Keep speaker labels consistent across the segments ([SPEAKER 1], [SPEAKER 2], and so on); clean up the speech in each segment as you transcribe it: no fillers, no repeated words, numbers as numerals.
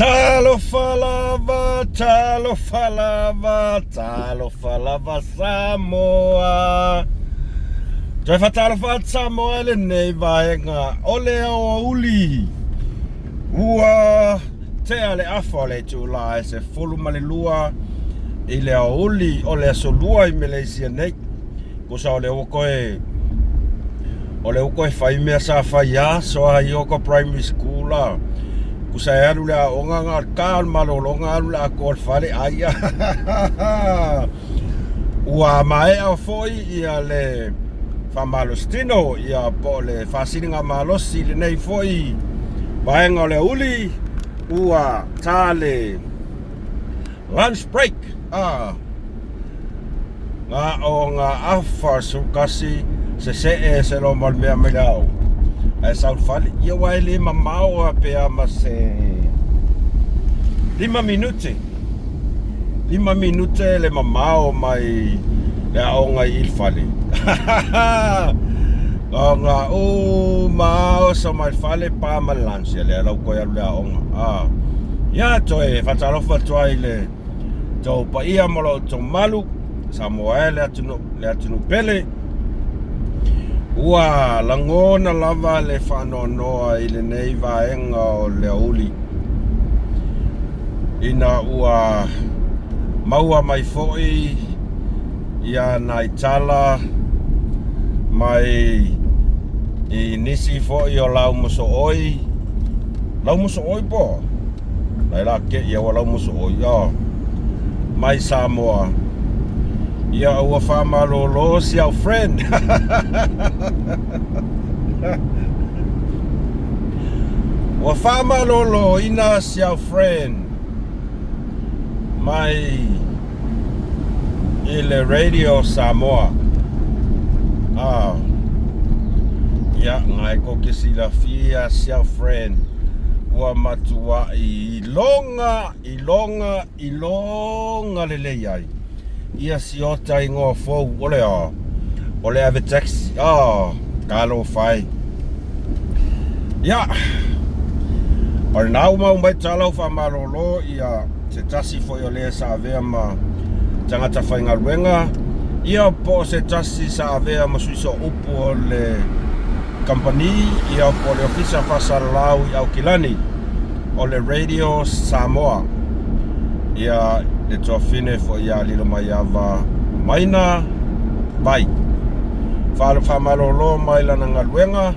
[SPEAKER 1] Talo falava Samoa. Toi talo fa Samoa le nei vaenga ole o uli. Ua te ale afole tu la se fulu male lua ile o uli ole so lua I Malaysia nei. Kusa ole o koe fai mea sa fai ya so ai o ko primary school la. Kusa e alu lea o nganga kaan malolonga alu lea kol fale aia. Ua mae au foi ia le famalostino ia po le fasininga malosi le nei foi. Vaenga le uli ua tale lunch break. Nga o nga afa sukasi se lo mal mea melau. Ai sau fali ia wai le mamao a pe ama se 5 minute le mamao mai le aonga I fali. Nga o mao sa mai fale pa malansia le lau koe alu le aonga. Ia toe fatalofa tuai le tau pa ia molo tau malu Samoa le atunu pele. Ua langona lava le whanonoa I le nei vaenga o le uli. Ina ua maua mai foi ia nai tala mai I nisi foi o lau muso oi. Lau muso oi po? Lai la ke ia wa lau muso oi. Mai Samoa. Ia ua whamalolo si au friend. Ua whamalolo ina si au friend. Mai I le radio Samoa. Ia ngai ko ke sila fia si au friend. Ua matua I longa lele iai. Ia si ota I ngō fōu ole ave taxi kalo fai ia ore nau mau mai talau whamarolo ia se tasi foi ole sa avea ma tangata whainga ruenga ia po se tasi sa avea ma suiso upu o le company ia po le ofisa whasalau I au kilani o le radio Samoa ia le tofine fo ia lilo mai ava maina bai falo famalolo mai lana ngaluenga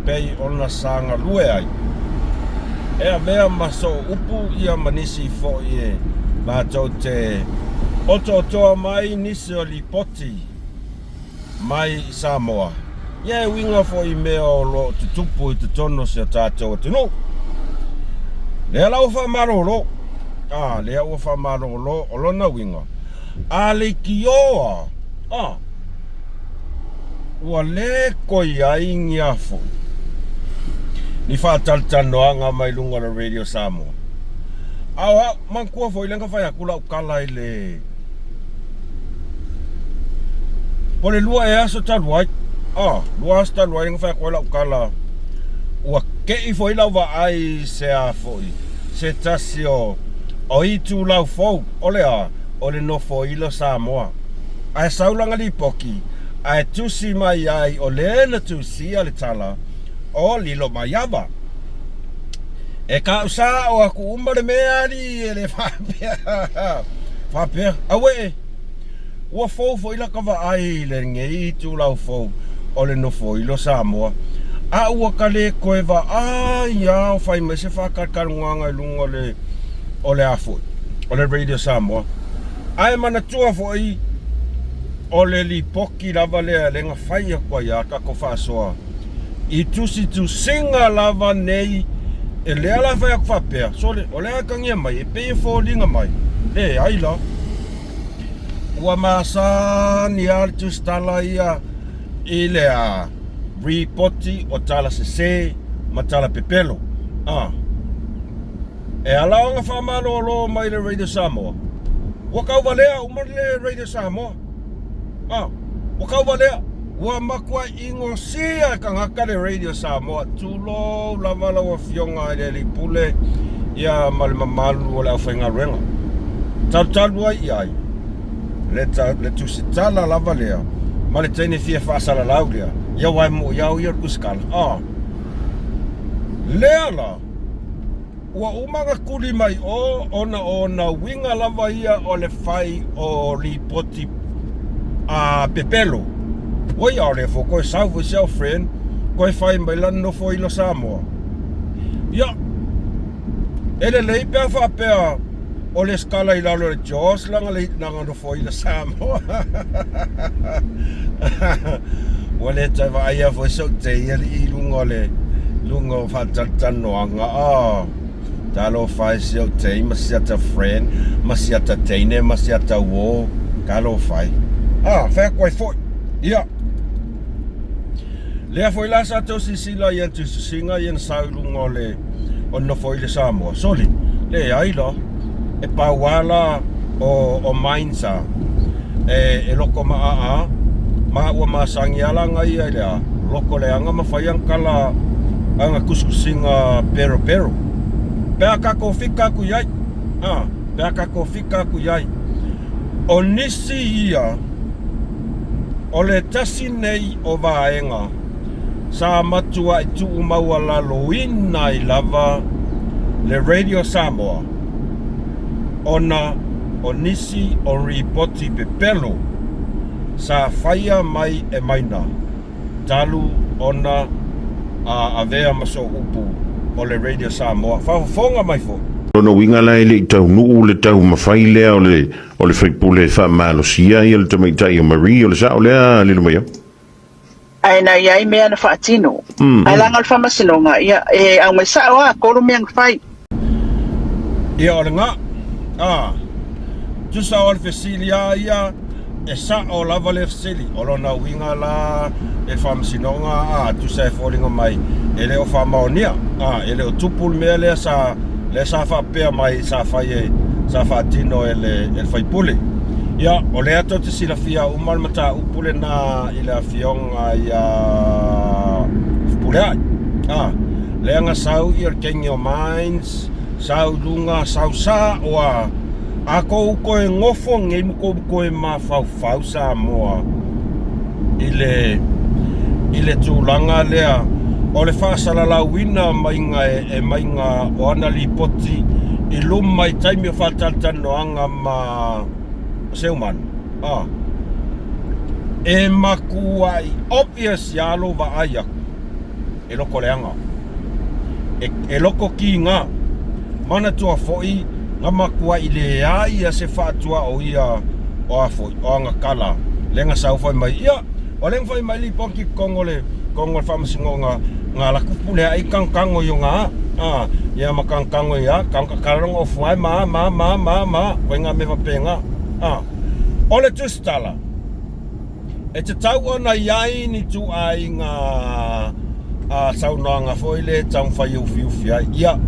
[SPEAKER 1] pei ona sanga lue ai e mea maso upu ia manisi fo ie la te oto mai nisi o lipoti mai Samoa ia winga fo I mea o lo tutupu I tutono se tātou atunu le lau famalolo lea ua whamarolo o lona winga. Le kioa. Ua le koi ai ngiafo. Ni whātaltanoanga mai lunga na radio Samoa. Mankua fo ilenga whai akula ukala I le. Pole lua e aso taluai. Lua aso taluai inga whai akula ukala. Ua kei fo ila wa ai se a foi. Se tasi o I tu lau fau, ole no fo ilo Samoa. Ai saulanga li poki, ai tusi mai ai, ole na tusi ale tala, o lilo mai ava. E ka usa o aku umare mea li, ele whapea, awe ua fo ila kawa ai, le ngei tu lau fau, ole no fo ilo Samoa. Ua kale koe va, ia, fai me se whakarkarunga I lunga le, ole afu, ole radio Samoa. Ai mana tua fo I ole li poki lava lea lenga whaia kwa ia kako whaasoa. I tusi tu singa lava nei e lea la whaia kwa whapea. So le ole a kangia mai, e peye fo linga mai. Le aila. Ua maasa ni altu stala ia I lea ripoti o tala se ma tala pepelo. E alaonga whamalolo mai le radio Samoa. Wakau walea umar le radio Samoa. Wakau walea. Ua makua ingo sia kangaka le radio Samoa. Tulo lavala wa fionga le li pule ia mal mamalu o le awhainga ruenga. Talu ai ai. Le tu se tala lava lea. Ma le taine fia whaasala lau lea. Ia wai mo iau ia kuskala. Lea la. Ua umanga kuli mai ona winga lava ia o le fai o ripoti pepelo. Oi au le fo koe sau vo seu friend. Koe fai mai lan no fo ilo Samoa. Ia. Ele lei pea whapea o le skala i lalo le Jaws langa le nanga no fo ilo Samoa. Wale tai wa aia fo sau te ia li lunga le lunga o whatatanoanga. Talo fai seu te masiata friend, masiata teine, masiata wo, kalo fai. Whea koe foi. Ia. Lea foi la sa tau sisila ian tu singa ian saulunga le o no foi le Samoa. Soli, le aila, e pauala o mainsa, e loko maa ua masangi ala ngai ai lea, loko le anga mawhaiang kala anga kuskusinga pero. Pea kako fika ku yai. Pea kako fika ku yai. O nisi ia, o le tasi nei o vaenga, sa matua i tu umaua laloina i lava le Radio Samoa. Ona o nisi o ripoti pepelo, sa whaia mai e maina. Talu ona avea maso upu o le Radio Samoa. Whafonga mai fo.
[SPEAKER 2] Ono winga lai le tau nuu le tau mawhai lea o le whaipule whamalosia i le tamaitai o Marie o le sao lea le lumaya.
[SPEAKER 3] Aina iai mea na whaatino. Ai langa le whamasinonga. Ia au mai sao koro mea ngwhai.
[SPEAKER 1] Ia o le ngā. Tusa o le whesilia ia e sa o lava le whesili. O lona winga la e whamasinonga. Tusa e wholinga mai e leo whamaonia. E leo tupul mea lea sa le sa whapea mai sa whaatino e le whaipule. Ia, o lea tau te sila fia umal mata upule na i le fionga ia pule ai. Lea nga sau i kengi o mines, sau lunga, sau sa oa a kou koe ngofo ngei muko koe ma fau Samoa i le tūlanga lea. O le whaasala la wina mainga o ana li poti i luma i taimi o whataltanoanga ma Seuman. E makua i obvious yalo wa aia e loko leanga. E loko ki ngā. Mana tua foi nga makua i le ai a se whaatua o ia o a foi, o anga kala. Lenga sau foi mai ia. O lenga foi mai li poki kongole whamasingonga ngā lakupule ai kankango yo ngā. Ia makankango ia, kankakarong o fuai ma. Koe ngā me wapenga. Ole tustala. E te tau ona iai ni tuai ngā saunoanga foi le tau whai uwhi ai. Ia,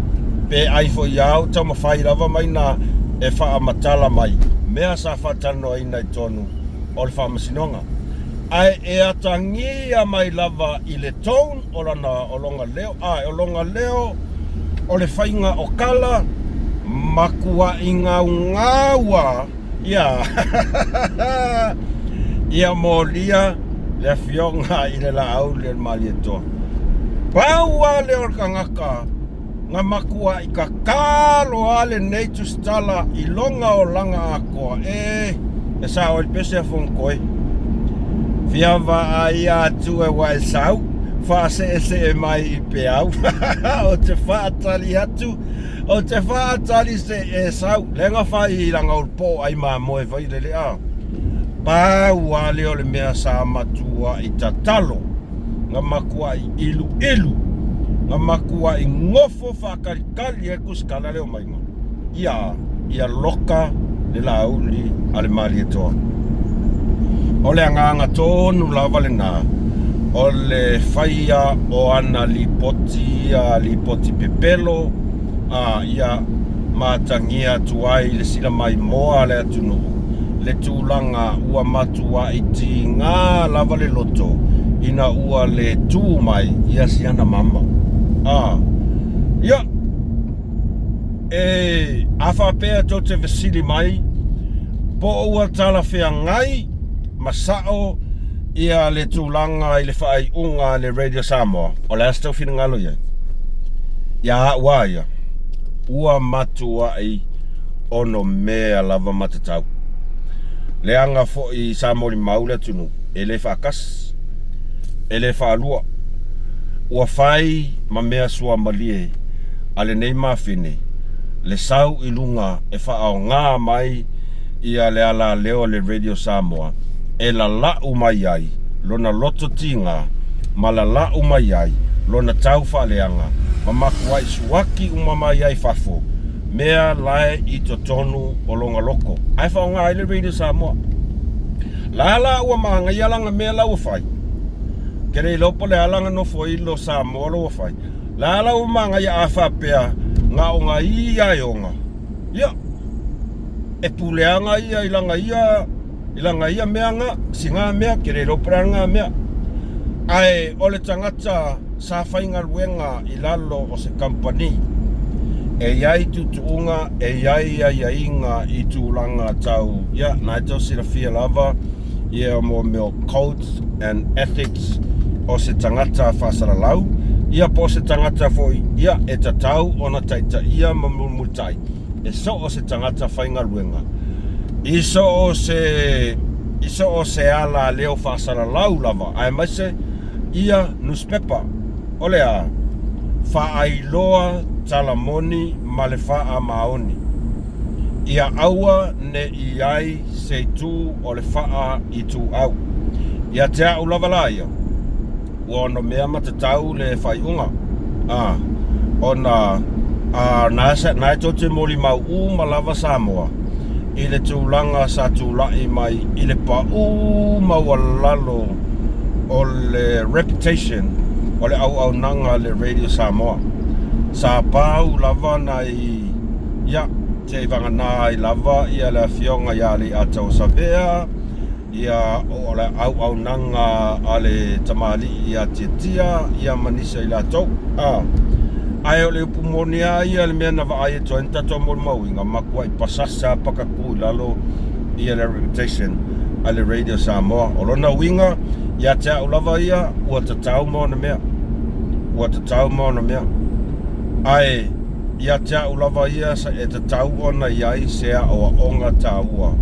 [SPEAKER 1] pe ai foi au, tau mawhai rawa mai na e wha matala mai. Mea sa whatano ai nei tonu o le whamasinonga. Ai e atangia mai lava i le tone o longa leo. O longa leo o le whainga o kala makua i ngaungaua. Ia. Ia molia le fionga i le laau le mali toa. Paua le o kangaka nga makua i ka kalo ale nei tu stala i longa o langa akoa. E sa o il pese fon koe. Fiava ai atu e wai sau. Whaase e mai i pe au. O te whaatali atu. O te whaatali se e sau. Lenga whai i langa ulpo ai maa moe vai lele a. Pāua leo le mea sa matua i tatalo. Nga makua i ilu. Nga makua i ngofo whakarikali e kuskala leo mainga. Ia loka le lauli ale mali e toa. O le anganga tonu lava le nā. O le whaia o ana lipoti pepelo. Ia mātangia tuai le sila mai moa le atunu. Le tūlanga ua matua i ti ngā lava le loto. Ina ua le tū mai ia si ana mama. Ia. afa pea to te vesili mai po ua tala fea ngai masao ia le tūlanga i le whai unga le Radio Samoa o le astau whina ngalo ia ia ua ia ua matua ai ono mea lava matatau le anga fo i Samoa maula tunu e le whakas e le whaalua ua whai ma mea sua malie ale nei mawhine le sau i lunga e whaao ngā mai ia le ala leo le Radio Samoa e la lau mai ai lona loto tinga ma la lau mai ai lona tau whaaleanga ma makua i suaki mai ai fafo mea lae i to tonu o longa loko ai whao ngā i le Radio Samoa la la ua maanga i alanga mea lau whai kere i lopo le alanga no fo i lo Samoa lo whai la la ua maanga i a whapea ngā o ngā i ai o ngā ia e puleanga ia ilanga ia mea nga si ngā mea kere lopera ngā mea ai o le tangata sa whainga luenga i lalo o se company e iai tutuunga e iai inga i tūlanga tau ia nai tau sira fia lava ia mo meo codes and ethics o se tangata whasara lau ia po se tangata foi ia e tatau ona taita ia mamulmutai e so o se tangata whainga luenga iso o se ala leo whasara lau lava ai maise ia newspaper ole a whaailoa talamoni ma le wha maoni ia aua ne iai se tū o le wha i tū au ia te au lava la ia ua ono mea matatau le whaiunga ona nai to te moli mau ma lava Samoa i le tūlanga sa tūlai mai i le pa maua lalo o le reputation o le au nanga le Radio Samoa sa pau lava nai ia te vangana i lava ia le fionga ia le atau savea ia o le au nanga ale tamali ia titia ia manisa i la tau ai o le upumonia ia le mea na vaai e toenta to mo mauinga makua i pasasa pakaku lalo ia le reputation a le Radio Samoa o lona winga ia te au lava ia ua tatau mo na mea ai ia te au lava ia sa e tatau ona iai sea o onga taua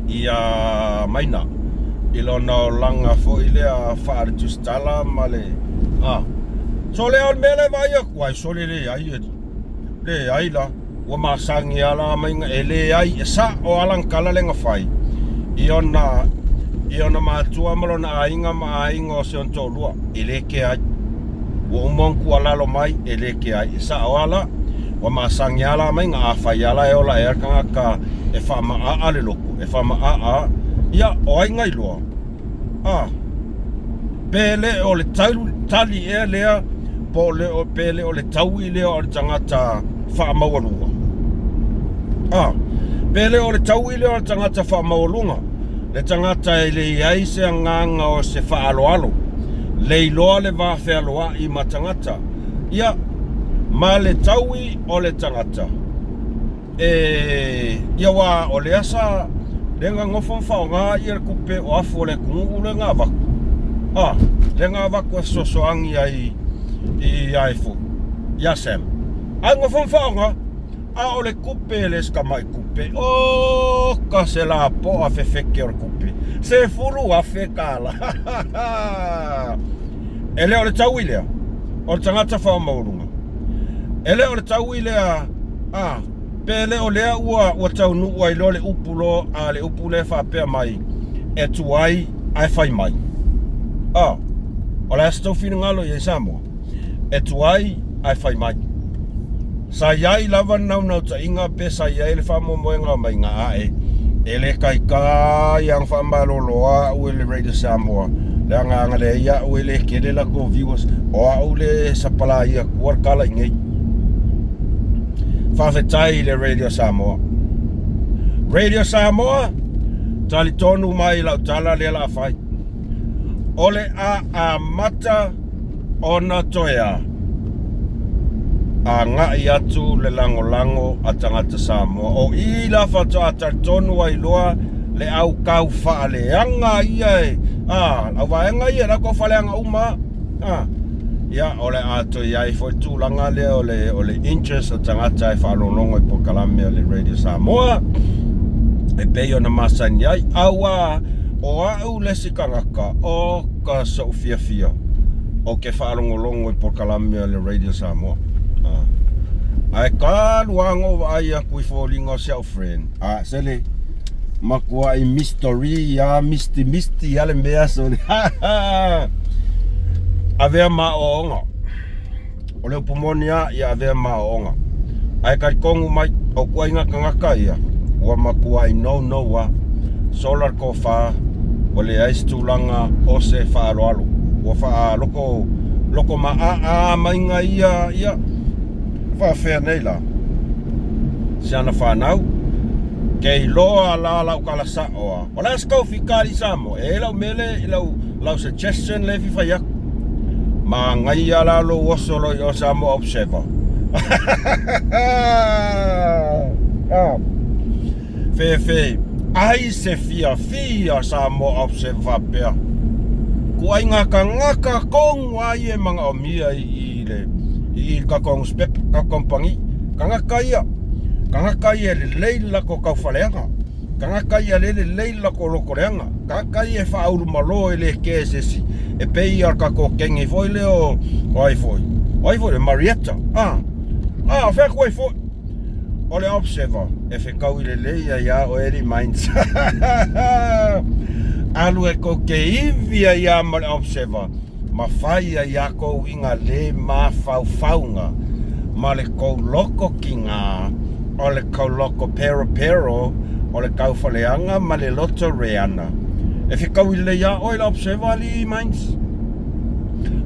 [SPEAKER 1] ia maina i lona o langa fo i lea whaaritustala ma le so le al mele vai kuai so le ai la wa masangi ala mainga ele ai sa o alang kala lenga fai iona matua malona ainga o se on tolua ele ke ai wa mon ku ala lo mai ele ke ai sa o ala wa masangi ala mainga a fai ala e ola e ka e fa ma a le loko e fa ma a ia o ai ngai lo pele o le tali e lea po le o pele o le tau i lea o le tangata wha maurunga pele o le tau i lea o le tangata wha maurunga le tangata e le iai se nganga o se wha alo le iloa le wafe aloa i matangata ia ma le tau i o le tangata ia wa o le asa le ngā ngofon whao ngā i le kupe o afu o le kungu le ngā waku le ngā waku e sosoangi ai i aifu ia sem ai ngofon whao ngā o le kupe le skamai kupe ka se la po a fefeke o le kupe se furu a fe kala ele o le tau i lea o le tangata whao maurunga ele o le tau i lea pele o lea ua tau nuu ai lo le upulo a le upule whapea mai e tuai ai whai mai o le astau whina ngalo i Samoa e tuai ai whai mai sa iai lava nau ta inga pe sa iai le whamomoenga mai ngā ae e le kai ang whamaloloa ue le Radio Samoa le anga le ia ue le kele la ko viewers o au le sapala ia kuar kala ingei whawhetai le Radio Samoa tali tonu mai lau tala le la whai ole a mata ona toea ngai atu le lango a tangata Samoa. O I la whatu a tartonu ai loa le au kau wha le anga ia e. Au vaenga ia rako whaleanga uma. Ia ole ato iai foi tūlanga le o le interest o tangata e whalolongo I Pokalame o le Radio Samoa. E peo na masani ai awa o au le sikangaka o ka Sofia Fia o ke whalongolongo I Pokalame o le Radio Samoa. Ai ka luango ai a kui fōlingo self friend. Sele makua I mystery ya misty ale mea so ni. Avea maonga. O leo pumonia ia avea maonga. Ai ka kongu mai o kua inga kangaka ia. Ua makua I no wa solar ko fa o le aistulanga o se fa alo. Ua fa loko ma mainga ia fa fea nei la. Siana whanau. Kei loa la ukala sa oa. O la skau fikari samo. E lau mele lau suggestion le fifa yak. Ma ngai ala lo osolo I o Samoa observer. Fe. Ai se fia Samoa observer pea. Kua ngaka kong ai e mga omia I ka kong spep ka kompangi. Kangaka ia le leila ko kau whaleanga. Kangaka ia le leila ko lokoreanga. Kangaka ia whauru malo le kesesi. E pei ar ka ko kengi foi leo ai foi le Marietta. Fea kua foi. O le observer. E fe kau I le leia ia o eri minds. Alu e ko ke ivia ia ma le observer. Ma whaia ia kou inga le ma whauwhaunga. Ma le kou loko ki ngā. O le kou loko pero. O le kau whaleanga ma le loto reana. E whikau I le ia o I la observer li minds.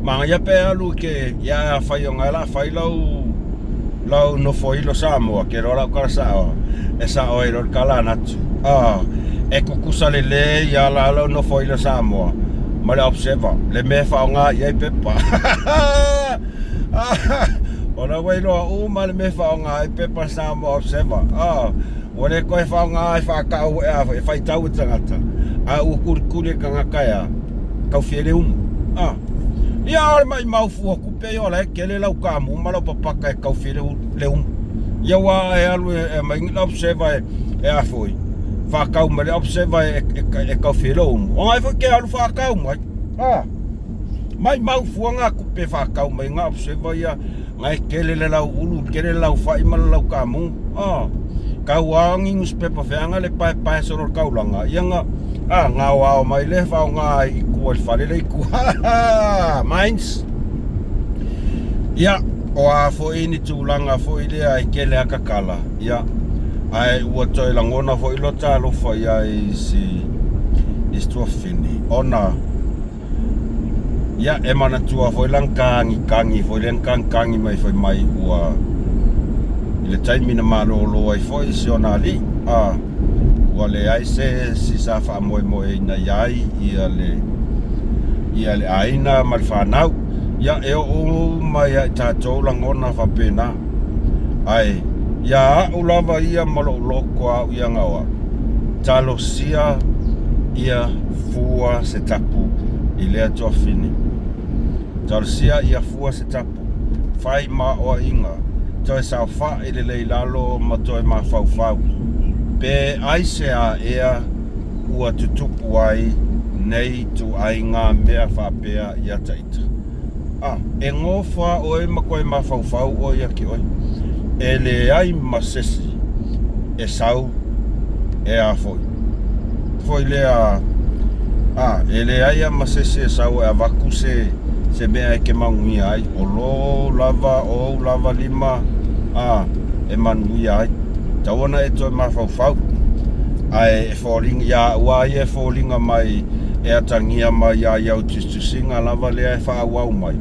[SPEAKER 1] Manga ia pe alu ke ia whai o ngai la whai lau no foilo Samoa. Ke rola o karasawa. E sa o I lor kala natu. E kukusa le ia la lau no foilo Samoa. Ma le observer. Le me whao ngā iai pepa. O na wailoa ma le me whao ngā I pepa Samoa observer. O le koe whao ngā I whakau e whai tau tangata. Ua kurikuri kangakaya. Kau whiere Ia ole mai maufua kupe o le ke le lau kamu ma lau papaka e kau whiere le Ia wa e alu e mai ngila observer e afoi. Whakau ma le observer e kau whiere O ngai fo ke alu whakau mai. Mai maufua ngā kupe whakau mai ngā observer ia. Ngai kele le lau ulu, kele lau whai ma lau kamu. Kau angi newspaper whianga le pae sonor kaulanga. Ia ngā wao mai le whao ngā I kua I whare le I kua. Minds. Ia, o a fo ini tūlanga fo I lea I kele a kakala. Ia, ai ua toi langona fo I lota alofa ia I stua whini. Ona, ia e mana tua fo I lang kangi fo I lang kangi mai fo I mai ua. I le taimina malolo ai fo I si ona li. Ua le ai se si sa wha moe ina iai ia le aina mal whanau. Ia e o mai ai tātou langona whapena. Ai, ia au lava ia malo loko au ia ngawa. Talo sia ia fua se tapu I lea toa whini. Talo sia ia fua se tapu. Whai ma oa inga. Toi sao wha I le leilalo ma toi ma whau. Pe aise a ea ua tutupu ai nei tu ai ngā mea whapea ia taita. E ngofa o e makoe ma whau o ia ki oi. E le ai masesi e sau e a foi. Foi le a e le ai a masesi e sau e a waku se mea e ke maungi ai. O lo lava lima e manui ai. Tawana e toi mawhau. Ai e whōringa, ia wai e whōringa mai e atangia mai a iau tusinga lava le ai whaawau mai.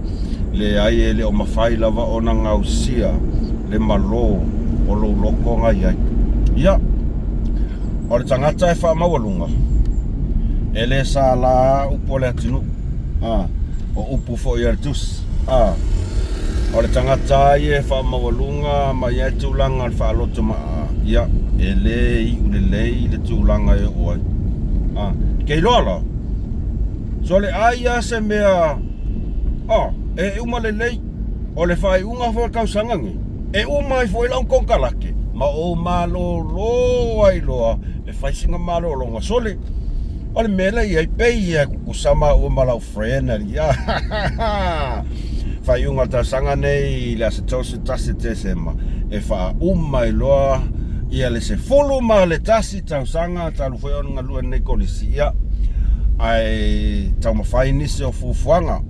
[SPEAKER 1] Le ai e le o mawhai lava o na ngau sia, le malo o lo loko ngai ai. Ia, o le tangata e whaamawalunga. E le sa la upo le atinu. O upu fo i artus. O o le tangata e whamawalunga mai e tūlanga al whaaloto maa. Ia, e lei, ule lei, le tūlanga e oi. Kei loala. So le aia se mea, e uma le lei, o le whai unga whai kausangangi. E uma i fwoi lau kongkalake, ma o malo loa i loa, e whai singa malo longa. So le, o le mele i ai pei e kusama o malau frena, ia, whai unga ta sanga nei, le ase tausi tasi te sema, e wha uma i loa, ia le se folo ma le tasi tau sanga, tau fwoi o nga lua nei konisi, ia, ai tau mawhai nisi o fufuanga,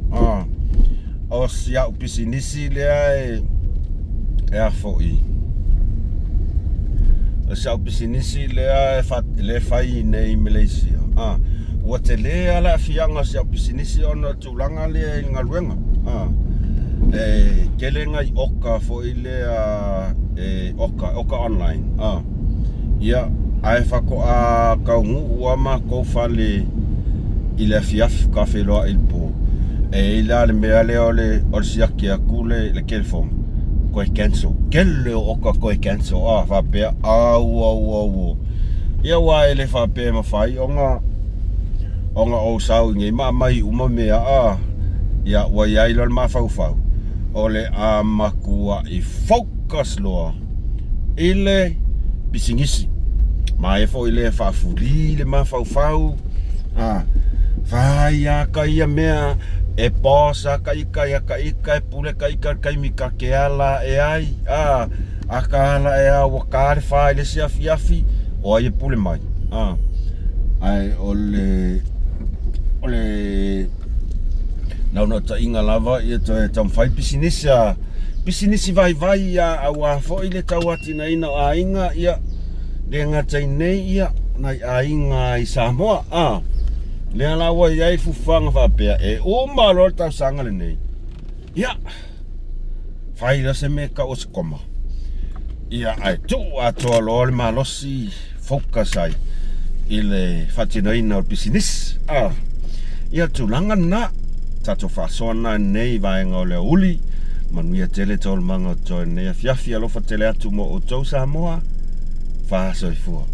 [SPEAKER 1] o si au pisi nisi lea e a fwoi. O si au pisi nisi lea le whai nei Malaysia. Ua te lea la fianga si au pisi nisi o na tūlanga lea i ngā luenga. Kelenga i oka fwoi lea oka online. Ia, ai whako a kaungu uama kou whale i le fiaf ka wheloa il po. E ila le mea leo le siaki a kule le kelfong. Koe cancel. Kele o oka koe cancel. Whapea. Au. Ia wa ele whapea mawhai. Onga o sau ngai mai uma mea. Ia wa iai lor ma fau. Ole a makua i focus loa. Ile bisingisi. Ma e fo ile whafuri le ma fau. Vai a kai a mea e posa kai e pule kai mika ke ala e ai a ka ala e a wakare fai le si afi o ai e pule mai ai ole no ta inga lava e tam fai pisinisi vai a wa fo ile tawati na ina a inga ia le ngata nei ia nai a inga i Samoa Lea lawa iai fufanga whapea e o malo tau sanga le nei. Ia, whaira se me ka o se koma. Ia, ai tu atoa loa le malosi focus ai i le whatinoina o pisinis. Ia tūlanga na, tato whasona nei vaenga o le uli, manuia tele tol manga o toi nei a fiafi alofa tele atu mo o tau Samoa, whaasoi fua.